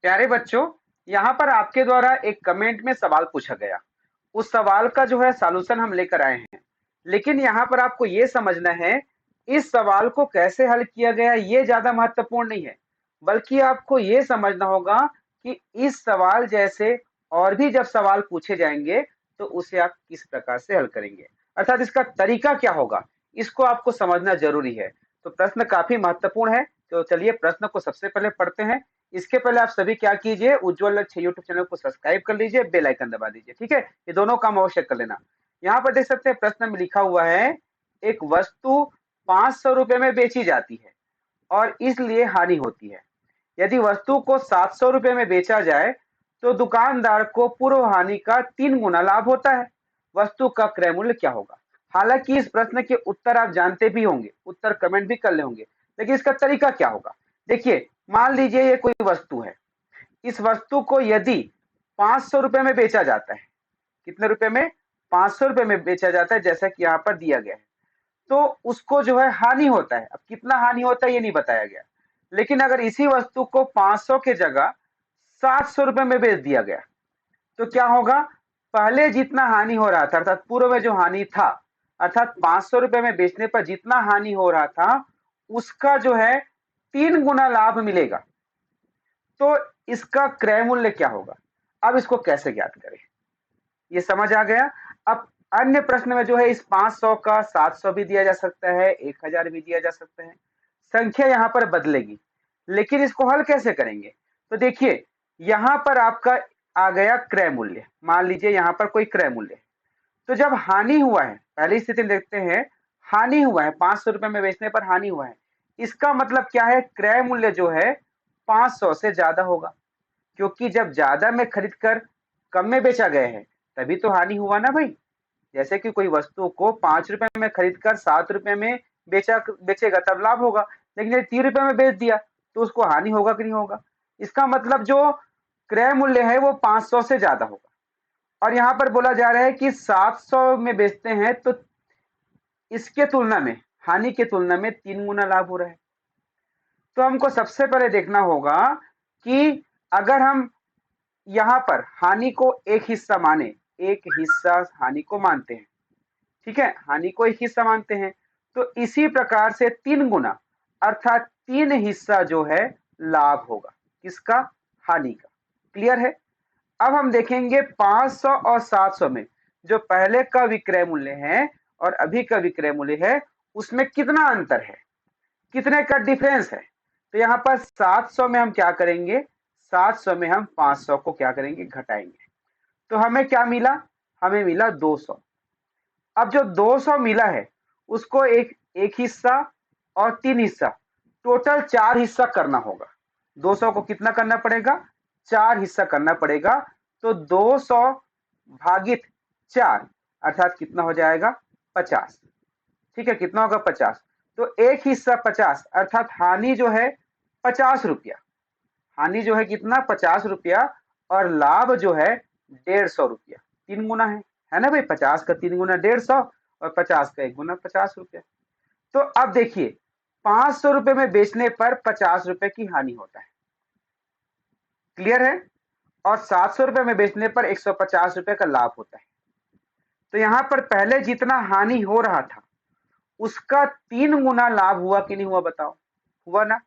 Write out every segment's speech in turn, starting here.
प्यारे बच्चों, यहाँ पर आपके द्वारा एक कमेंट में सवाल पूछा गया। उस सवाल का जो है सॉल्यूशन हम लेकर आए हैं। लेकिन यहाँ पर आपको ये समझना है, इस सवाल को कैसे हल किया गया ये ज्यादा महत्वपूर्ण नहीं है, बल्कि आपको ये समझना होगा कि इस सवाल जैसे और भी जब सवाल पूछे जाएंगे तो उसे आप किस प्रकार से हल करेंगे, अर्थात इसका तरीका क्या होगा, इसको आपको समझना जरूरी है। तो प्रश्न काफी महत्वपूर्ण है। तो चलिए प्रश्न को सबसे पहले पढ़ते हैं। इसके पहले आप सभी क्या कीजिए, उज्ज्वल लक्ष्य यूट्यूब चैनल को सब्सक्राइब कर लीजिए, बेल आइकन दबा दीजिए। ठीक है, ये दोनों काम अवश्य कर लेना। यहाँ पर देख सकते हैं प्रश्न में लिखा हुआ है, एक वस्तु 500 रुपए में बेची जाती है और इसलिए हानि होती है। यदि वस्तु को 700 रुपए में बेचा जाए तो दुकानदार को पूर्व हानि का 3 गुना लाभ होता है। वस्तु का क्रय मूल्य क्या होगा? हालांकि इस प्रश्न के उत्तर आप जानते भी होंगे, उत्तर कमेंट भी कर ले होंगे, लेकिन इसका तरीका क्या होगा? देखिए, मान लीजिए ये कोई वस्तु है। इस वस्तु को यदि 500 रुपए में बेचा जाता है, कितने रुपए में? 500 रुपए में बेचा जाता है, जैसा कि यहाँ पर दिया गया है। तो उसको जो है हानि होता है। अब कितना हानि होता है ये नहीं बताया गया। लेकिन अगर इसी वस्तु को 500 के जगह 700 रुपए में बेच दिया गया तो क्या होगा? पहले जितना हानि हो रहा था, अर्थात पूर्व में जो हानि था, अर्थात 500 रुपए में बेचने पर जितना हानि हो रहा था उसका जो है 3 गुना लाभ मिलेगा। तो इसका क्रय मूल्य क्या होगा? अब इसको कैसे ज्ञात करें, ये समझ आ गया। अब अन्य प्रश्न में जो है इस 500 का 700 भी दिया जा सकता है, 1000 भी दिया जा सकता है। संख्या यहाँ पर बदलेगी, लेकिन इसको हल कैसे करेंगे? तो देखिए, यहाँ पर आपका आ गया क्रय मूल्य। मान लीजिए यहाँ पर कोई क्रय मूल्य है। तो जब हानि हुआ है, पहली स्थिति में देखते हैं, हानि हुआ है 500 रुपए में बेचने पर हानि हुआ है, इसका मतलब क्या है? क्रय मूल्य जो है 500 से ज्यादा होगा, क्योंकि जब ज्यादा में खरीद कर कम में बेचा गया है तभी तो हानि हुआ ना भाई। जैसे कि कोई वस्तु को 5 रुपए में खरीद कर 7 रुपए में बेचेगा तब लाभ होगा, लेकिन यदि 3 रुपए में बेच दिया तो उसको हानि होगा कि नहीं होगा? इसका मतलब जो क्रय मूल्य है वो 500 से ज्यादा होगा। और यहाँ पर बोला जा रहा है कि 700 में बेचते हैं तो इसके तुलना में, हानि के तुलना में 3 गुना लाभ हो रहा है। तो हमको सबसे पहले देखना होगा कि अगर हम यहाँ पर हानि को एक हिस्सा माने, एक हिस्सा हानि को मानते हैं, ठीक है, हानि को एक हिस्सा मानते हैं, तो इसी प्रकार से 3 गुना अर्थात 3 हिस्सा जो है लाभ होगा। किसका? हानि का। क्लियर है? अब हम देखेंगे 500 और 700 में जो पहले का विक्रय मूल्य है और अभी का विक्रय मूल्य है उसमें कितना अंतर है, कितने का डिफरेंस है। तो यहाँ पर 700 में हम क्या करेंगे? 700 में हम 500 को क्या करेंगे? घटाएंगे। तो हमें क्या मिला? हमें मिला 200। अब जो 200 मिला है उसको एक एक हिस्सा और 3 हिस्सा, टोटल 4 हिस्सा करना होगा। 200 को कितना करना पड़ेगा? 4 हिस्सा करना पड़ेगा। तो 200 भागित 4 अर्थात कितना हो जाएगा? 50। ठीक है, कितना होगा? 50। तो एक हिस्सा 50 अर्थात हानि जो है 50 रुपया। हानि जो है कितना? 50 रुपया। और लाभ जो है 150 रुपया। 3 गुना है ना भाई? 50 का 3 गुना 150 और 50 का 1 गुना 50 रुपया। तो अब देखिए, 500 रुपए में बेचने पर 50 रुपए की हानि होता है। क्लियर है? और 700 रुपए में बेचने पर 150 रुपए का लाभ होता है। तो यहां पर पहले जितना हानि हो रहा था उसका 3 गुना लाभ हुआ कि नहीं हुआ? बताओ, हुआ ना?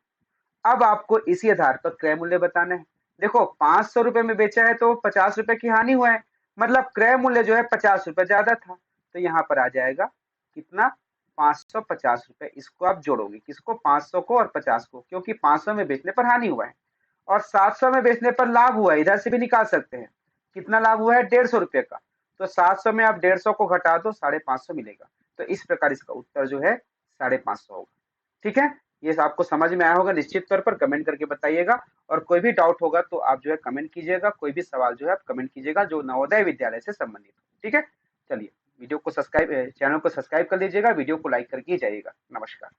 अब आपको इसी आधार पर क्रय मूल्य बताना है। देखो, 500 रुपए में बेचा है तो 50 रुपए की हानि हुआ है, मतलब क्रय मूल्य जो है 50 रुपए ज्यादा था। तो यहाँ पर आ जाएगा कितना? 550 रुपए। इसको आप जोड़ोगे, किसको? 500 को और 50 को, क्योंकि 500 में बेचने पर हानि हुआ है और 700 में बेचने पर लाभ हुआ है। इधर से भी निकाल सकते हैं। कितना लाभ हुआ है? 150 रुपए का। तो 700 में आप 150 को घटा दो, 550 मिलेगा। तो इस प्रकार इसका उत्तर जो है 550 होगा। ठीक है, ये आपको समझ में आया होगा। निश्चित तौर पर कमेंट करके बताइएगा, और कोई भी डाउट होगा तो आप जो है कमेंट कीजिएगा। कोई भी सवाल जो है आप कमेंट कीजिएगा जो नवोदय विद्यालय से संबंधित हो। ठीक है, चलिए वीडियो को सब्सक्राइब, चैनल को सब्सक्राइब कर लीजिएगा, वीडियो को लाइक करके जाइएगा। नमस्कार।